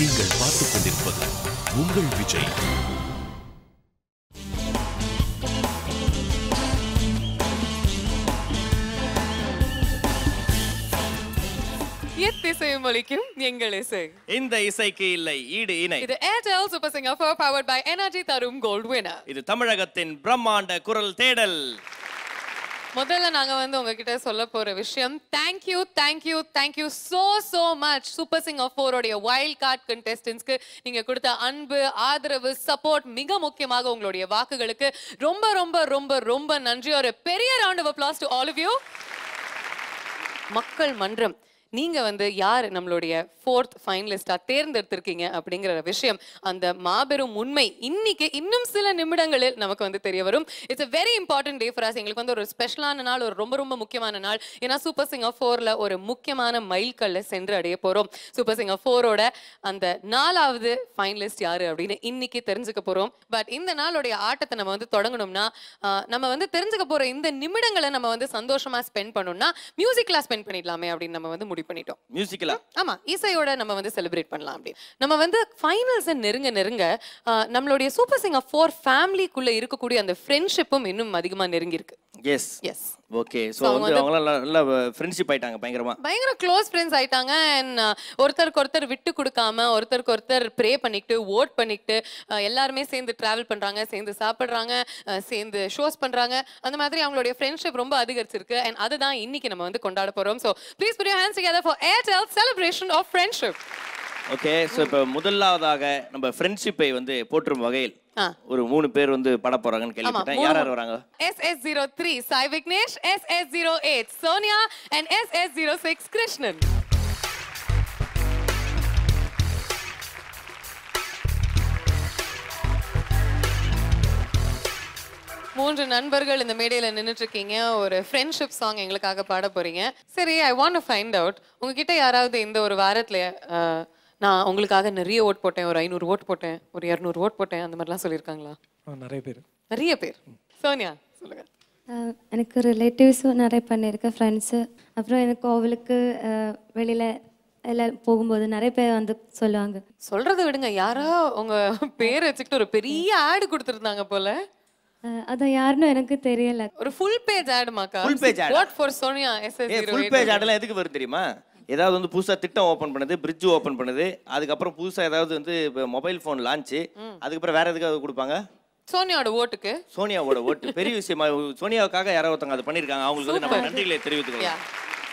நீங்கள் பார்த்துக் கொண்டிருப்பது உங்கள் விஜய். இசையும் ஒலிக்கும் எங்கள் இசை. இந்த இசைக்கு இல்லை ஈடு இணை. இது Airtel super singer 4 powered by energy தரும் கோல்ட் வினர். இது தமிழகத்தின் பிரம்மாண்ட குரல் தேடல். முதல்ல நாங்க உங்ககிட்ட சொல்ல போற விஷயம், thank you so much super singer 4 உடைய வைல்ட் கார்ட் கண்டெஸ்டன்ட்ஸ்க்கு நீங்க கொடுத்த அன்பு, ஆதரவு, சப்போர்ட், மிக முக்கியமாக உங்களுடைய வாக்குகளுக்கு ரொம்ப ரொம்ப ரொம்ப ரொம்ப நன்றி. ஒரு பெரிய round of applause to all of you. மக்கள் மன்றம், நீங்க யார் நம்மளுடைய 4th ஃபைனலிஸ்டா தேர்ந்தெடுத்திருக்கீங்க அப்படிங்கிற விஷயம், அந்த மாபெரும் உண்மை இன்னைக்கு இன்னும் சில நிமிடங்களில் நமக்கு தெரிய வரும். It's a very important day for us. எங்களுக்கு ஒரு ஸ்பெஷலான நாள், ஒரு ரொம்ப ரொம்ப முக்கியமான நாள். ஏன்னா சூப்பர் சிங்கர் 4ல ஒரு முக்கியமான மைல்கல்ல சென்று அடைய போறோம். சூப்பர் சிங்கர் 4ஓட அந்த 4வது ஃபைனலிஸ்ட் யாரு அப்படின்னு இன்னைக்கு தெரிஞ்சுக்க போறோம். பட் இந்த நாளுடைய ஆட்டத்தை நம்ம தொடங்கணும்னா, நம்ம தெரிஞ்சுக்க போற இந்த நிமிடங்களை நம்ம சந்தோஷமா ஸ்பெண்ட் பண்ணணும்னா மியூசிக்ல ஸ்பெண்ட் பண்ணிடலாமே அப்படின்னு நம்ம முடிவு பண்ணிட்டோம். மியூசிக்கலா? ஆமா, இசையோட நம்ம செலிப்ரேட் பண்ணலாம் அப்படி. நம்ம ஃபைனல்ஸ் நெருங்க நம்மளுடைய சூப்பர் சிங்கர் 4 ஃபேமிலிக்குள்ள இருக்கக்கூடிய அந்த ஃப்ரெண்ட்ஷிப்பும் இன்னும் அதிகமா நெருங்கி இருக்கு. S okay. சோ அவங்க நல்ல ஃப்ரெண்ட்ஷிப் ஆயிட்டாங்க, பயங்கர க்ளோஸ் ஃப்ரெண்ட்ஸ் ஆயிட்டாங்க. ஒருத்தருக்கு ஒருத்தர் விட்டு கொடுக்காம, ஒருத்தருக்கு ஒருத்தர் ப்ரே பண்ணிட்டு, வோட் பண்ணிட்டு, எல்லாருமே சேர்ந்து டிராவல் பண்றாங்க, சேர்ந்து சாப்பிடுறாங்க, சேர்ந்து ஷோஸ் பண்றாங்க. அந்த மாதிரி அவங்களுடைய ஃப்ரெண்ட்ஷிப் ரொம்ப அதிகரிச்சிருக்கு. அண்ட் அதுதான் இன்னைக்கு நம்ம கொண்டாட போறோம். So please put your hands together for Airtel celebration of friendship. Okay. So இப்போ முதலாவதாக நம்ம ஃப்ரெண்ட்ஷிப்பை போற்றும் வகையில் ஒரு 3 பேர் பாட போறாங்கன்னு கேள்விப்பட்டேன். யார் யார் வராங்க? SS03 Sai Vignesh, SS08 Sonia and SS06 Krishnan. மூன்று நண்பர்கள் இந்த மேடையில நின்னுட்டு இருக்கீங்க. ஒரு ஃப்ரெண்ட்ஷிப் சாங் எங்களுக்காக பாட போறீங்க. சரி, I want to find out, உங்ககிட்ட யாராவது இந்த ஒரு வாரத்துல நான் உங்களுக்காக நிறைய ஓட் போட்டேன், ஒரு 500 ஓட் போட்டேன், ஒரு 200 ஓட் போட்டேன், அந்த மாதிரிலாம் சொல்லியிருக்காங்களா? நிறைய பேர். சோனியா சொல்லுங்க. எனக்கு ரிலேட்டிவ்ஸும் நிறைய பண்ணியிருக்கேன், ஃப்ரெண்ட்ஸு. அப்புறம் எனக்கு கோவிலுக்கு வெளியில் எல்லாம் போகும்போது நிறைய பேர் சொல்லுவாங்க. சொல்றதை விடுங்க, யாரோ உங்க பேர் வச்சுக்கிட்டு ஒரு பெரிய ஆடு கொடுத்துருந்தாங்க போல. அதான் யாருன்னு எனக்கு தெரியல. ஒரு ஃபுல் பேஜ் ஆடுமாக்கா? Full page ad. What for Sonia SS08? Full page ஆட்லாம் எதுக்கு வரும் தெரியுமா? ஏதாவது புதுசா திட்டம் ஓபன் பண்ணுது, பிரிட்ஜ் ஓபன் பண்ணுது, அதுக்கப்புறம் புதுசா ஏதாவது மொபைல் போன் லான்ச், அதுக்கப்புறம் வேற எதுக்கு கொடுப்பாங்க? சோனியாவோட ஓட்டுக்கு. சோனியாவோட ஓட்டு பெரிய விஷயமா? சோனியாவுக்காக யாரோ ஒருத்தங்க அதை பண்ணிருக்காங்க. அவங்களுக்கு நம்ம நன்றிகளை தெரிவித்துக்கலாம்.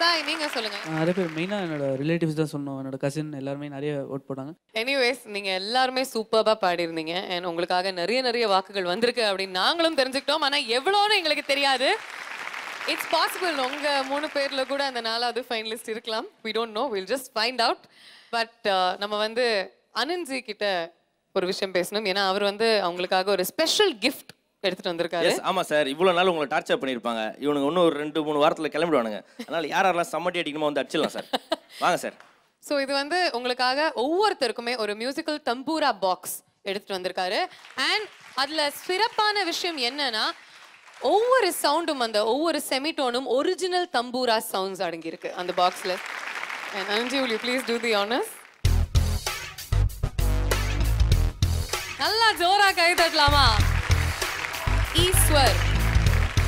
சாய், நீங்க சொல்லுங்க. நிறைய பேர், மெயினா என்னோட ரிலேட்டிவ்ஸ் தான் சொன்னோம். என்னோட கசின் எல்லாருமே நிறைய ஓட் போட்டாங்க. எனிவேஸ், நீங்க எல்லாருமே சூப்பர்பா பாடிருந்தீங்க. and உங்களுக்காக நிறைய வாக்குகள் வந்திருக்கு அப்படின்னு நாங்களும் தெரிஞ்சுக்கிட்டோம். ஆனா எவ்வளோன்னு எங்களுக்கு தெரியாது. இட்ஸ் பாசிபிள் உங்க 3 பேர்ல கூட அந்த 4வது ஃபைனலிஸ்ட் இருக்கலாம். we don't know, we'll just find out. But நம்ம அனந்த்ஜி கிட்ட ஒரு விஷயம் பேசணும். ஏன்னா அவர் அவங்களுக்காக ஒரு ஸ்பெஷல் கிஃப்ட் எடுத்துட்டு வந்திருக்காரு. எஸ், ஆமா சார். இவ்வளவு நாள் உங்களை டார்ச்சர் பண்ணிருப்பாங்க. இவனுங்க இன்னும் ஒரு 2-3 வாரத்துல கிளம்பிடுவாங்க. அதனால யாரெல்லாம் சம்மட்டி அடிக்கணுமோ அடிச்சிடலாம் சார். வாங்க சார். ஸோ இது உங்களுக்காக ஒவ்வொருத்தருக்குமே ஒரு மியூசிக்கல் தம்பூரா பாக்ஸ் எடுத்துட்டு வந்திருக்காரு. அண்ட் அதுல சிறப்பான விஷயம் என்னன்னா, ஒவ்வொரு சவுண்டும், அந்த ஒவ்வொரு செமிடோனும் ஒரிஜினல் தம்பூரா சவுண்ட்ஸ் அடங்கி இருக்கு அந்த பாக்ஸ்ல. And Anandji, will you please do the honors? நல்லா ஜோரா கை தட்டலாமா? ஈஸ்வர்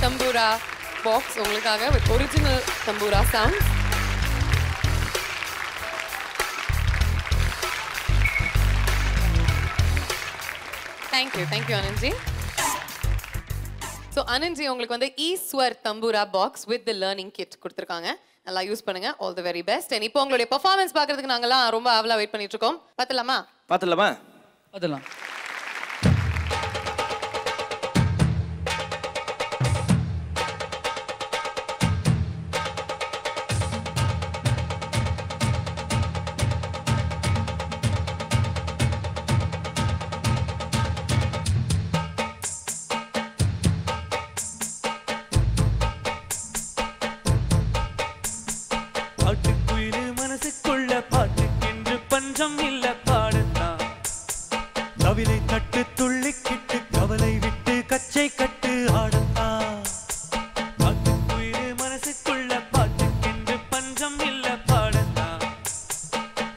தம்பூரா பாக்ஸ் உங்களுக்காக with original tambura sounds. Thank you Anandji. So Anandji, உங்களுக்கு Eshwar tambura box with the learning kit கொடுத்திருக்காங்க. நல்லா யூஸ் பண்ணுங்க. all the very best. and இப்போ உங்களுடைய பெர்ஃபார்மன்ஸ் பார்க்கிறதுக்கு நாங்கலாம் ரொம்ப ஆவலா வெயிட் பண்ணிட்டு இருக்கோம். பார்த்தலாமா? அதெல்லாம்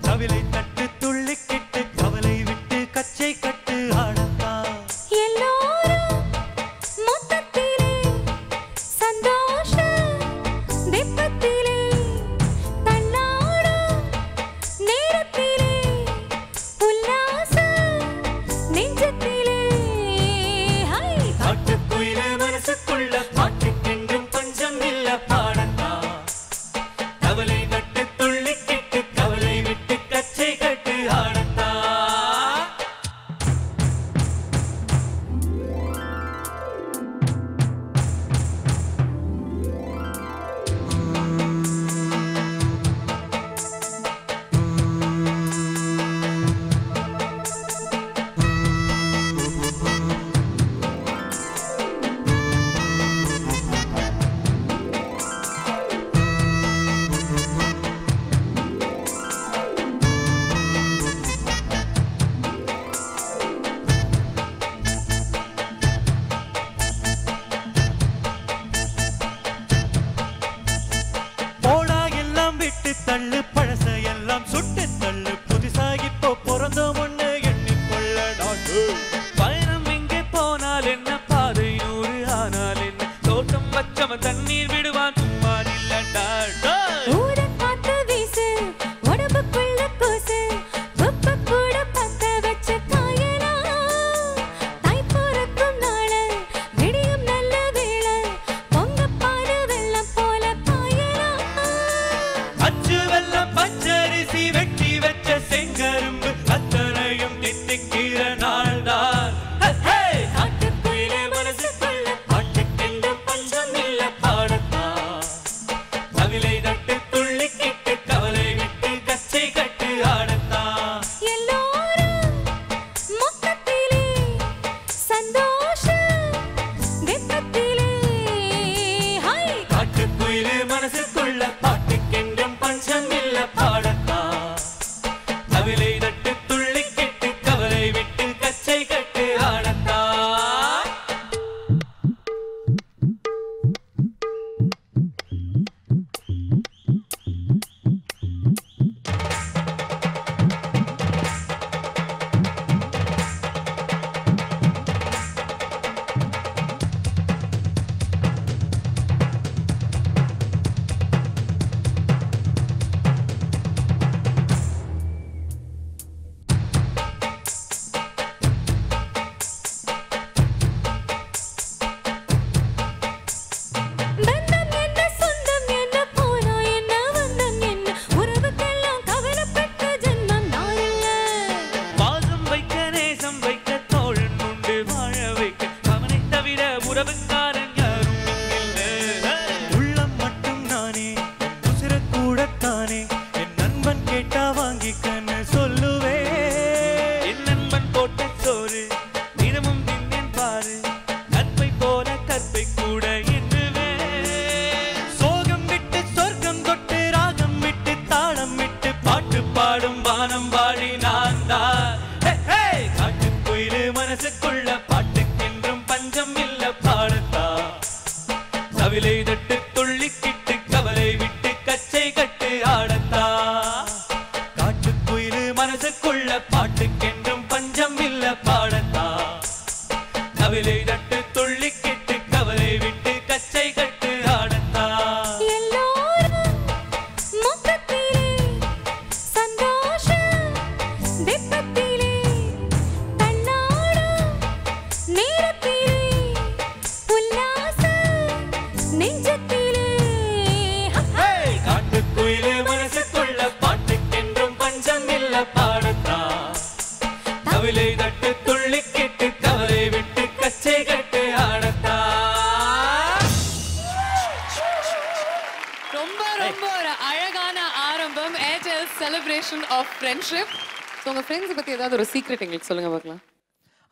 தவிலை தட்டு துள்ளி கிட்டு பாடி நான் தான். காட்டுக்குயிலு மனசுக்குள்ள பாட்டுக்கென்றும் பஞ்சம் இல்ல பாடத்தா. தவிலை தட்டு துள்ளிக்கிட்டு கவலை விட்டு கச்சை கட்டு ஆடத்தா. காட்டுக்குயிலு மனசுக்குள்ள பாட்டுக்கென்றும் பஞ்சம் இல்ல பாடத்தா. தவிலை தட்டு துள்ளிக்கிட்டு கவலை விட்டு கச்சை கட்டு ஆடத்தா. காட்டுக்குயிலு மனசுக்குள்ள பாட்டுக்கென்றும் பஞ்சம் இல்ல பாடத்தா. தவிலை தட்டு துள்ளிக்கிட்டு கவலை விட்டு கச்சை கட்டு ஆடத்தா. ரொம்ப ரொம்ப ஒரு அழகான ஆரம்பம் Airtel celebration of friendship. So உங்கள் ஃப்ரெண்ட்ஸை பற்றி ஏதாவது ஒரு சீக்ரெட் எங்களுக்கு சொல்லுங்க பார்க்கலாம்.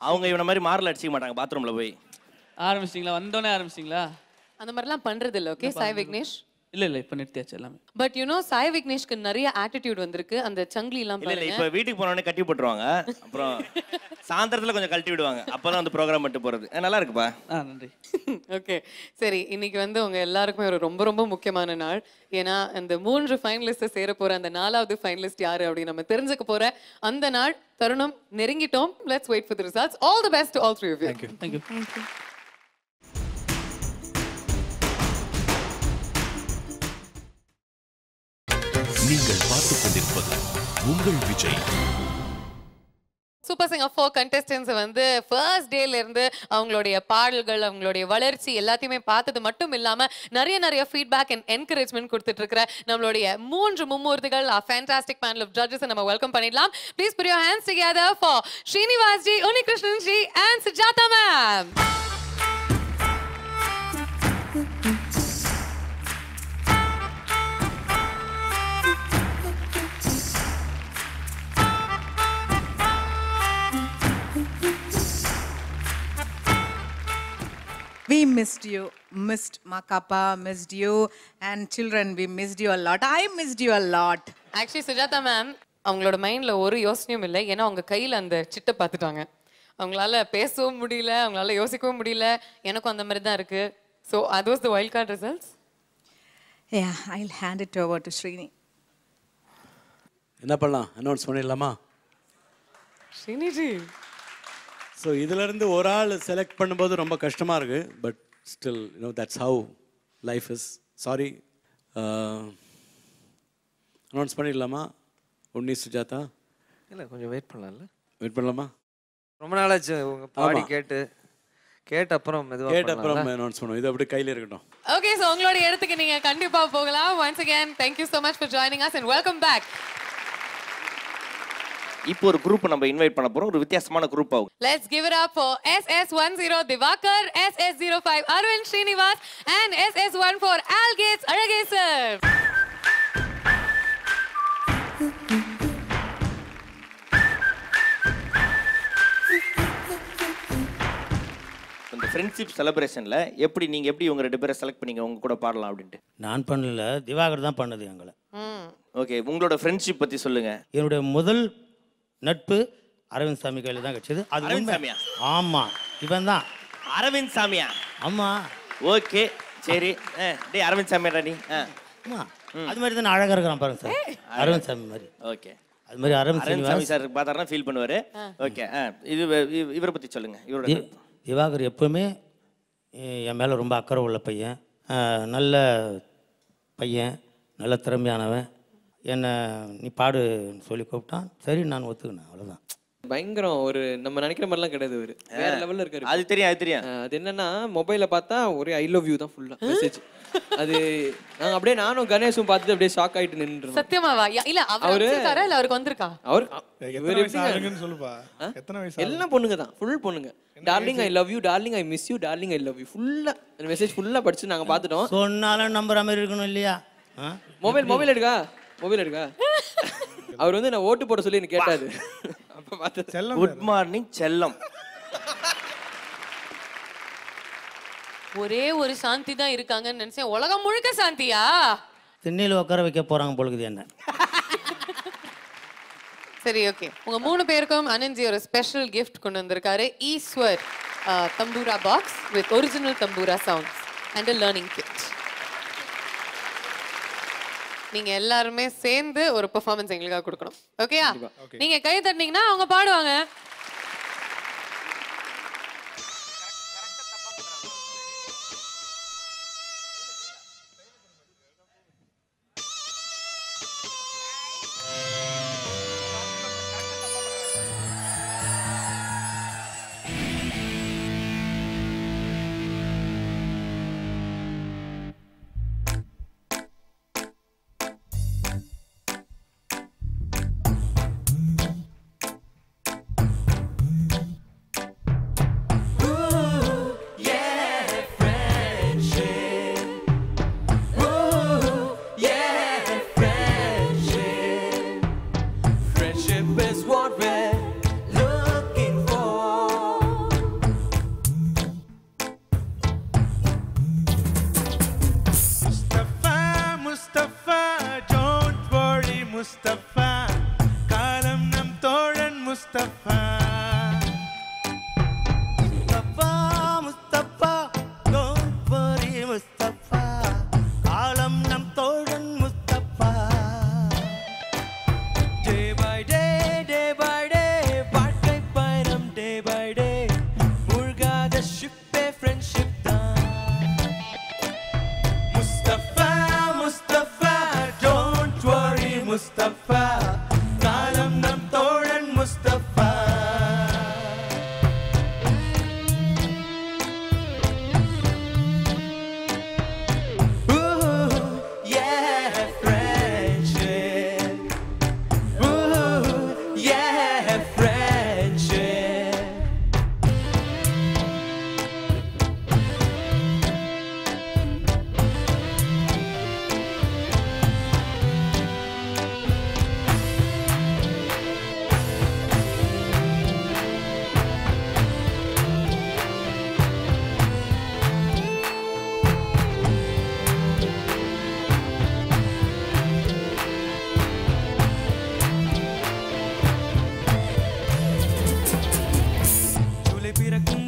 அவங்க இவன மாதிரி மாறல அடிச்சிக்க மாட்டாங்க பாத்ரூம்ல போய். ஆரம்பிச்சிட்டிங்களா? வந்தோடனே ஆரம்பிச்சிட்டிங்களா? அந்த மாதிரிலாம் பண்றது இல்லை. ஓகே சாய் விக்னேஷ். இல்லை இல்லை, இப்போ நிறுத்தியாச்சு எல்லாமே. பட் யூ நோ சாய் விக்னேஷ்க்கு நிறைய ஆட்டிடியூட் வந்திருக்கு. அந்த சங்கிலி எல்லாம் இல்ல இல்ல, பாருங்க. இப்ப வீட்டுக்கு போனோடனே கட்டி போட்டுருவாங்க. அப்புறம் சாயந்தரத்துல கொஞ்சம் கழட்டி விடுவாங்க. அப்பதான் வந்து ப்ரோக்ராம் மட்டும் போறது. நல்லா இருக்குப்பா. நன்றி. ஓகே சரி, இன்னைக்கு வந்து உங்க எல்லாருக்குமே ஒரு ரொம்ப ரொம்ப முக்கியமான நாள். ஏன்னா அந்த 3 ஃபைனலிஸ்ட் சேர போற அந்த 4வது ஃபைனலிஸ்ட் யாரு அப்படின்னு நம்ம தெரிஞ்சுக்க போற அந்த நாள் தருணம் நெருங்கிட்டோம். Let's wait for the results. All the best to all 3 of you. Thank you. நீங்கள் பார்த்துக் கொண்டிருப்பது உங்கள் விஜய். சூப்பர் சிங்கர் 4 கண்டெஸ்டன்ஸ் வந்து ஃபர்ஸ்ட் டேல இருந்து அவங்களுடைய பாடல்கள், அவங்களுடைய வளர்ச்சி எல்லாத்தையுமே பார்த்தது மட்டும் இல்லாம நிறைய ஃபீட்பேக் அண்ட் என்கரேஜ்மெண்ட் கொடுத்துட்டு இருக்கிற நம்மளுடைய 3 மும்மூர்த்திகள் ஃபேண்டாஸ்டிக் பேனல் ஆஃப் ஜட்ஜஸ் நம்ம வெல்கம் பண்ணிடலாம். Please put your hands together for Srinivas ji, Unikrishnan ji and Sujata ma'am. We missed you, missed Makapa, missed you, and children, we missed you a lot. I missed you a lot. Actually Sujatha ma'am அவங்களோட மைண்ட்ல ஒரு யோசனையும் இல்லை. ஏன்னா அவங்க கையில அந்த சிட்டை பார்த்துட்டாங்க. அவங்களால பேசவும் முடியல, அவங்களால யோசிக்கவும் முடியல. எனக்கும் அந்த மாதிரி தான் இருக்கு. ஸோ அது was the wild card results. Yeah, I'll hand it over to Srini. என்ன பண்ணலாம்? அனௌன்ஸ் பண்ணிடலாமா? ஸ்ரீனிஜி, ஸோ இதிலேருந்து ஒரு ஆள் செலக்ட் பண்ணும்போது ரொம்ப கஷ்டமாக இருக்குது. But still that's how life is. Sorry, announce பண்ணிடலாமா? உன்னி சுஜாதா? இல்லை, கொஞ்சம் வெயிட் பண்ணலாம்ல? வெயிட் பண்ணலாமா? ரொம்ப நாளாச்சு உங்க பாடி கேட்ட அப்புறம் அனௌன்ஸ் பண்ணுவோம். இது அப்படி கையில் இருக்கட்டும். ஓகே, ஸோ உங்களோட இடத்துக்கு நீங்க கண்டிப்பா போகலாம். Once again thank you so much for joining us and welcome back. இப்போ ஒரு குரூப் நம்ம இன்வைட் பண்ண போறோம். ஒரு வித்தியாசமான குரூப் ஆகும். Let's give it up for SS10 Divakar, SS05 Arvind Srinivas and SS14 Algates Aragesar. இந்த ஃப்ரெண்ட்ஷிப் செலிப்ரேஷன்ல நீங்க எப்படி உங்க 2 பேரை செலக்ட் பண்ணீங்க உங்க கூட பாடலாம் அப்படின்ட்டு? நான் பண்ணல, திவாகர் தான் பண்ணது எங்களை. ஓகே, உங்களோட ஃப்ரெண்ட்ஷிப் பத்தி சொல்லுங்க. என்னுடைய முதல் நட்பு அரவிந்த் சாமி கையில் தான் கிடைச்சது. அது அரவிந்த் சாமியா? ஆமா, இவன் தான் அரவிந்த் சாமியா? ஆமா. ஓகே சரி. டேய் அரவிந்த் சாமியாடா நீ? ஆமா, அது மாதிரி தான் அழகா இருக்கிறான் பாருங்க சார், அரவிந்த் சாமி மாதிரி. ஓகே, அது மாதிரி அரவிந்த் சாமி சார் பார்த்தாருன்னா ஃபீல் பண்ணுவாரு. ஓகே, இது இவரை பத்தி சொல்லுங்க. இவரோட திவாகர் எப்பவுமே என் மேலே ரொம்ப அக்கறை உள்ள பையன், நல்ல பையன், நல்ல திறமையானவன். என்னை நீ பாடு சொல்லி கூப்பிட்டான், சரி நான் ஒத்துக்கினேன், அவ்வளோதான். பயங்கரம், ஒரு நம்ம நினைக்கிற மாதிரிலாம் கிடையாது. ஒரு வேற லெவல்ல இருக்காரு. அது தெரியும். அது என்னன்னா மொபைல பார்த்தா ஒரே ஐ லவ் யூ தான் ஃபுல்லா மெசேஜ். அது நாங்க அப்படியே நானும் கணேஷும் பார்த்துட்டு அப்படியே ஷாக் ஆயிட்டு நின்னுறோம். சத்தியமாவா? இல்ல அவரு வந்திருக்காரா இல்ல அவருக்கு வந்திருக்கா? அவர் எத்தனை வயசு ஆகுதுன்னு சொல்லுப்பா. எத்தனை வயசு? எல்லாம் பொண்ணுங்க தான், ஃபுல் பொண்ணுங்க. Darling I love you, darling I miss you, darling I love you, ஃபுல்லா அந்த மெசேஜ் ஃபுல்லா படிச்சு நாங்க பார்த்துட்டோம். சொன்னாலும் நம்புற மாதிரி இருக்கணும் இல்லையா? மொபைல் எடுக்கா. அவர் வந்து நான் ஓட்டு போட சொல்லி எனக்கு கேட்டாரு. அப்ப பார்த்து குட் மார்னிங் செல்லம். ஒரே ஒரு சாந்தி தான் இருக்காங்கன்னு நினைச்சேன். உலகம் முழுக்க சாந்தியா? திண்ணையில் உட்கார வைக்க போறாங்க பொழுது என்ன. சரி ஓகே உங்க 3 பேருக்கும் அனந்த்ஜி ஒரு ஸ்பெஷல் gift கொண்டு வந்திருக்காரு Eshwar tambura box with original tambura sounds and a learning kit. நீங்க எல்லாருமே சேர்ந்து ஒரு பெர்ஃபார்மன்ஸ் எங்களுக்காக கொடுக்கணும். ஓகேயா? நீங்க கை தட்டினீங்கன்னா அவங்க பாடுவாங்க.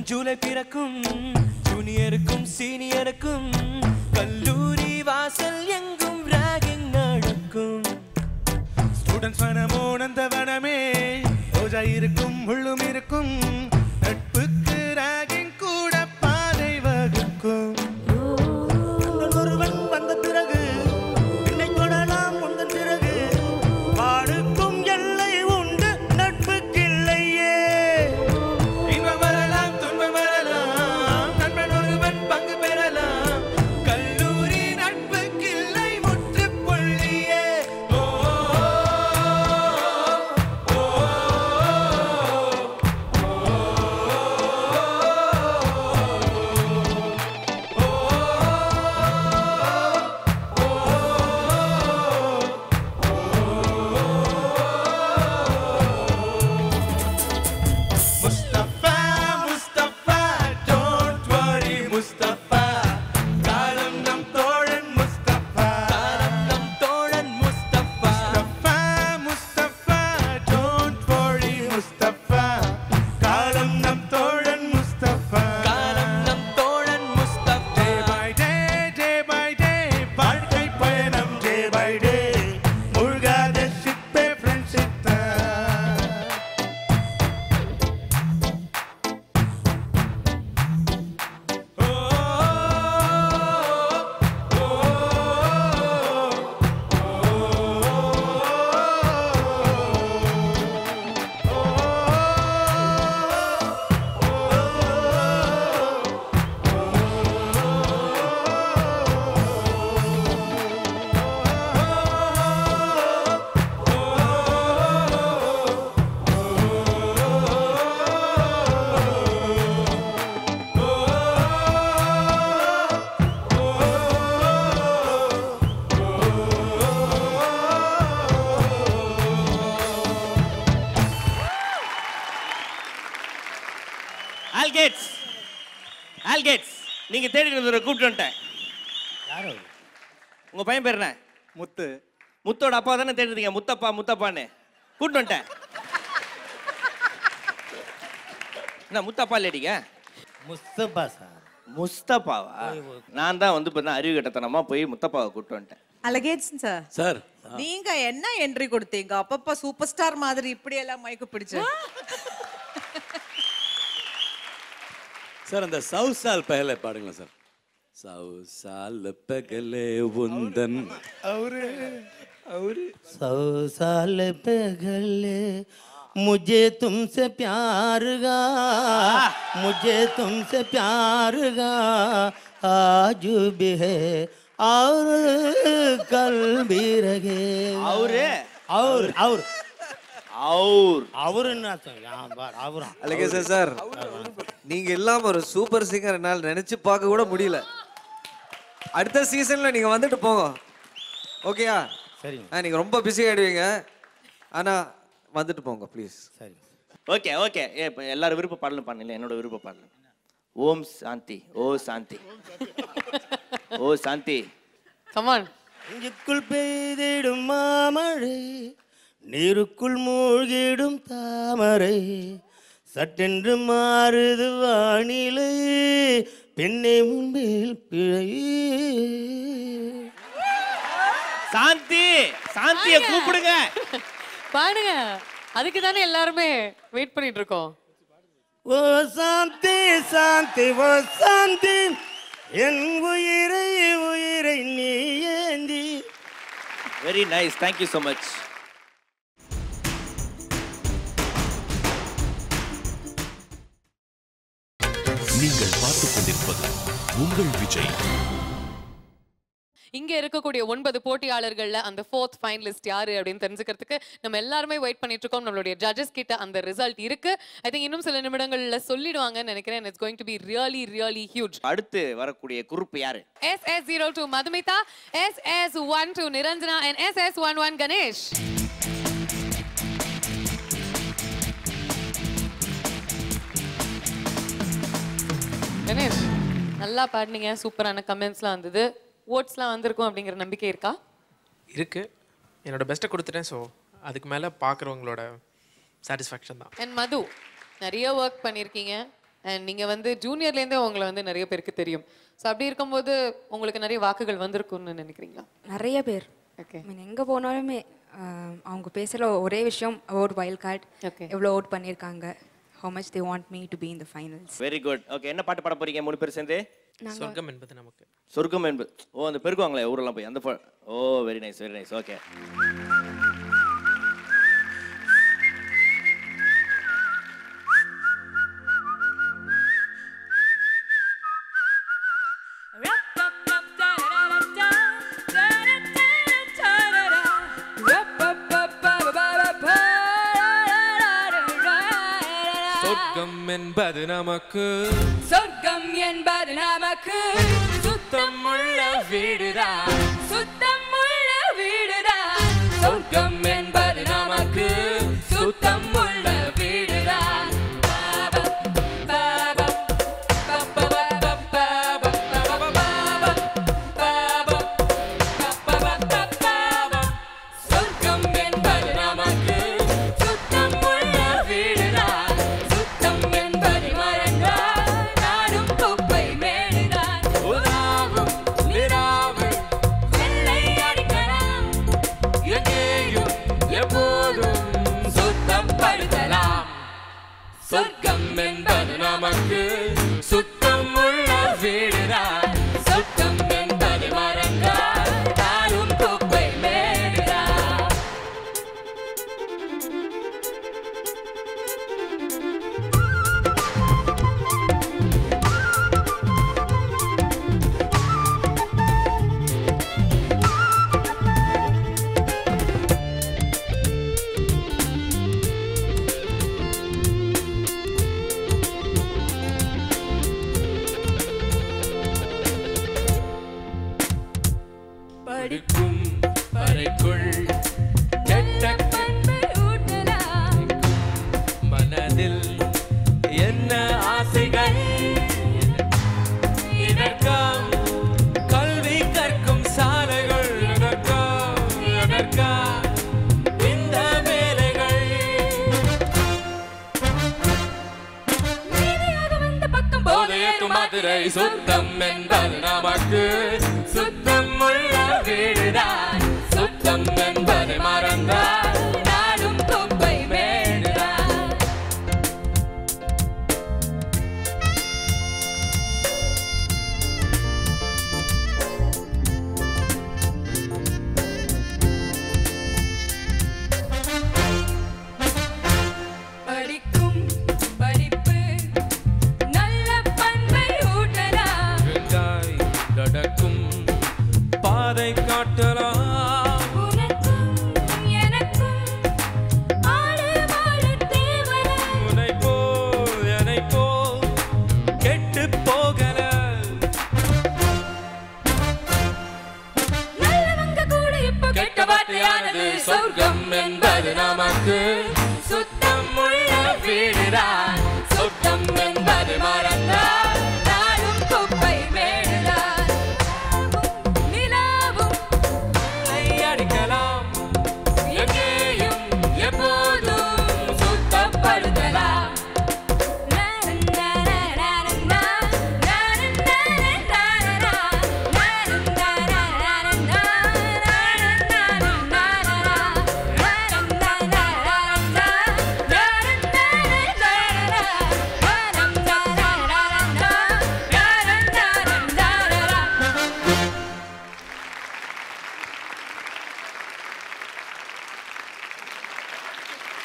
ஜூலை பிறக்கும் ஜூனியருக்கும் சீனியருக்கும் கல்லூரி வாசல் எங்கும் ராகிங் நடக்கும் ஸ்டூடண்ட்ஸ் வனமோ நந்த வனமே ரோஜா இருக்கும் முள்ளும் இருக்கும் நட்புக்கு ராகிங் கூட பாதை வகுக்கும் ஒருவன் வந்த பிறகு என்னை தொடலாம் முந்தன் பிறகு பாடுக்கும் எல்லை உண்டு நட்புக்கு இல்லையே ஆல்கேட்ஸ் நீங்க தேடிட்டு வந்தவரை கூப்பிட்டு வந்துட்டேன். யார் உங்க பையன் பேர் என்ன? முத்து. முத்தோட அப்பா தானே தேடுறீங்க, முத்தப்பா முத்தப்பான்னு கூப்பிட்டு வந்துட்டேன். என்ன முத்தப்பா இல்லடிங்க? முஸ்தபா சார். முஸ்தபாவா? நான் தான் வந்து இப்போ அறிவு கட்டத்தனமா போய் முத்தப்பாவை கூப்பிட்டு வந்துட்டேன். அழகேசன் சார், சார் நீங்க என்ன என்ட்ரி கொடுத்தீங்க? அப்பப்ப சூப்பர் ஸ்டார் மாதிரி இப்படி எல்லாம் மைக்கு பிடிச்சு. சார் அந்த சௌ சால் பகலே பாடுங்களா சார். சௌ சால் பகலே உந்தன் सौ साल पहले मुझे तुमसे प्यार गा, मुझे तुमसे प्यार गा, आज भी है और कल भी रहेगा. அழகேசன் சார், நீங்க இல்லாம ஒரு சூப்பர் சிங்கர் என்னால் நினைச்சு பார்க்க கூட முடியல. அடுத்த சீசன்ல நீங்க வந்துட்டு போங்க, ஓகேயா? சரி. நீங்க ரொம்ப பிஸி ஆயிடுவீங்க, ஆனா வந்துட்டு போங்க ப்ளீஸ். சரி. Okay okay. இப்போ எல்லாரும் விருப்ப பாடலும் பண்ணல, என்னோட விருப்ப பாடலும். ஓம் சாந்தி, ஓ சாந்தி, ஓ சாந்தி. Come on. நெஞ்சுக்குள் பெய்திடும் மாமழை, நீருக்குள் மூழ்கிடும் தாமரை, சட்டென்று மாறுது வானிலை, பெண்ணே முன்பில் பிழை. சாந்தி, சாந்தியை கூப்பிடுங்க. பாடுங்க. அதுக்கு தானே எல்லாருமே வெயிட் பண்ணிட்டு இருக்கோம். ஓ சாந்தி சாந்தி ஓ சாந்தி, என் உயிரை உயிரை நீ ஏந்தி. Very nice, thank you so much. நீங்கள் பார்த்துக் கொண்டிருப்பது உங்கள் விஜய். இங்க இருக்கக்கூடிய 9 போட்டியாளர்கள்ல அந்த 4th ஃபைனலிஸ்ட் யாரு அப்படின்னு தெரிஞ்சுக்கிறதுக்கு நம்ம எல்லாருமே வெயிட் பண்ணிட்டு இருக்கோம். நம்மளுடைய ஜட்ஜஸ் கிட்ட அந்த ரிசல்ட் இருக்கு. ஐ திங்க் இன்னும் சில நிமிடங்கள்ல சொல்லிடுவாங்கன்னு நினைக்கிறேன். It's going to be really really huge. அடுத்து வரக்கூடிய குரூப் யாரு? SS02 Madhumitha, SS12 Niranjana and SS11 Ganesh. Ganesh, நல்லா பாடுனீங்க, சூப்பரான கமெண்ட்ஸ்லாம் வந்தது, ஓட்ஸ்லாம் வந்திருக்கும் அப்படிங்கிற நம்பிக்கை இருக்கா? இருக்கு. என்னோட பெஸ்ட்டை கொடுத்துட்டேன். ஸோ அதுக்கு மேலே பார்க்குறவங்களோட சாட்டிஸ்ஃபேக்ஷன் தான். அண்ட் மது, நிறைய ஒர்க் பண்ணியிருக்கீங்க அண்ட் நீங்கள் வந்து ஜூனியர்லேருந்தே உங்களை வந்து நிறைய பேருக்கு தெரியும். ஸோ அப்படி இருக்கும்போது உங்களுக்கு நிறைய வாக்குகள் வந்திருக்கும்னு நினைக்கிறீங்களா? நிறைய பேர். ஓகே. எங்கே போனாலுமே அவங்க பேசுகிற ஒரே விஷயம் அபவுட் வைல்ட் கார்டு, எவ்வளோ ஓட் பண்ணியிருக்காங்க, how much they want me to be in the finals. Very good. Okay, என்ன பாட்டு பாட போறீங்க மூணு பேர் சேர்ந்து? சொர்க்கம் என்பது நமக்கு. சொர்க்கம் என்பது, ஓ அந்த பெருக்குவாங்களே ஊரெல்லாம் போய் அந்த oh very nice very nice. Okay. சொர்க்கம் என்பது நமக்கு, சொர்க்கம் என்பது நமக்கு, சுத்தம் உள்ள வீடுதான், சுத்தம் உள்ள வீடுதான். சொர்க்கம் என்பது நமக்கு, சுத்தம் உள்ள வீடுதான். சொர்க்கம் என்பது நமக்கு, சுத்தம் உள்ள வீடுதான். சுத்தம் என்பது மறந்தால் நாடும் குப்பை மேடுதான். உலாவும் நிலாவு வெள்ளை அடிக்கலாம், எங்கேயும் எப்போதும் சுத்தம் படுத்தலாம். சொர்க்கம் என்பது நமக்கு, சுத்தம் உள்ள வீடுதான். சுத்தம் என்பது மறந்தால் நாடும் குப்பை மேடுதான். மதுரை சுத்தம் என்பது நமக்கு சுத்தம் உள்ள வீடுதான் சுத்தம் என்பதை மறந்தால் நாடும் குப்பை மேடுதான் படிக்கும் படிப்பு நல்ல பண்பை ஊட்டலாம் நடக்கும் பாதை காட்டலாம் உனக்கும் எனக்கும் ஆடு மாடு தேவலை உன்னை போல் என்னை போல் கெட்டு போகல நல்லவங்க கூட இப்ப கெட்ட வார்த்தையானது சொர்க்கம் என்பது நமக்கு சுத்தம் உள்ள வீடுதான் சுத்தம் என்பது மறந்தால் நாடும் குப்பை மேடுதான் நிலாவும் அடிக்கலாம் எங்கேயும் எப்போதும் சுத்தப்படுத்தலாம்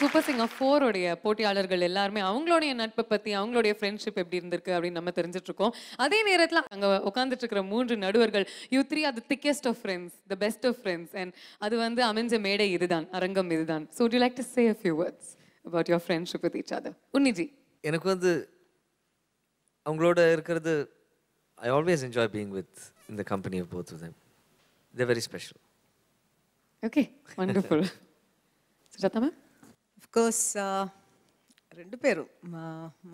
சூப்பர் சிங்கர் 4 உடைய போட்டியாளர்கள் எல்லாருமே அவங்களுடைய நட்பை பத்தி அவங்களுடைய ஃப்ரெண்ட்ஷிப் எப்படி இருந்திருக்கு அப்படின்னு நம்ம தெரிஞ்சுட்டு இருக்கோம். அதே நேரத்துல அங்க உட்கார்ந்துட்டு இருக்கிற 3 நடுவர்கள் you three are the thickest of friends, the best of friends, and அது வந்து அமைஞ்ச மேடை இதுதான், அரங்கம் இதுதான். So would you like to say a few words about your friendship with each other? உன்னிஜி. எனக்கு வந்து அவங்களோட இருக்கிறது I always enjoy being with in the company of both of them. They're very special. Okay, wonderful. Sujata ma'am? Of course, rendu peru